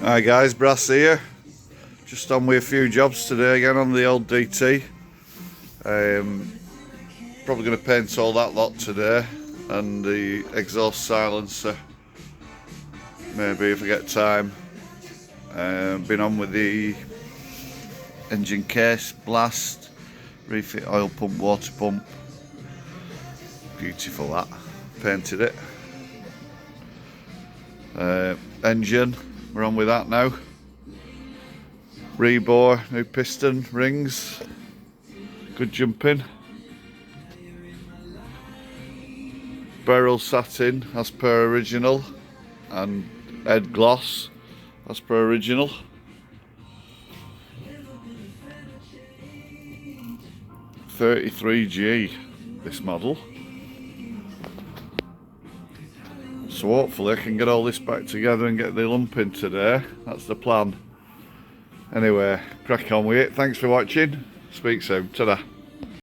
Hi guys, Brass here. Just on with a few jobs today again on the old DT. Probably going to paint all that lot today and the exhaust silencer, maybe if I get time. Been on with the engine case, blast, refit oil pump, water pump. Beautiful that, painted it. Engine, we're on with that now. Rebore, new piston, rings, good jumping. Barrel satin as per original, and head gloss as per original. $33G this model. So hopefully I can get all this back together and get the lump in today. That's the plan. Anyway, crack on with it. Thanks for watching. Speak soon. Ta-da.